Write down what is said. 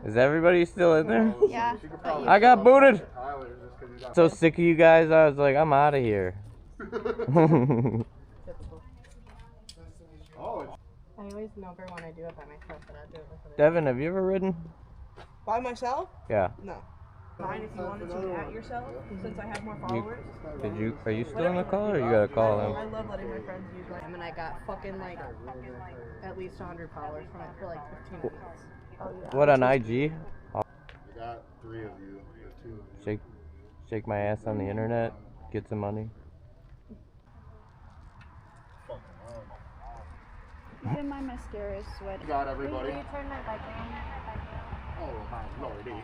Is everybody still in there? Yeah. I got booted. So sick of you guys, I was like, I'm out of here. I always never want to do it by myself, but I'll do it with other Devin, have you ever ridden? By myself? Yeah. No. Fine if you wanted to at yourself, since I have more followers. Are you still in the call or you gotta call him? I love letting my friends use my and I got fucking like at least 100 followers from it for like 15 minutes. What, on IG? I got 3 of you. 2 of you. Shake my ass on the internet, get some money. Even my mascara is sweaty. Got everybody. Will you turn that back on? Oh my lordy.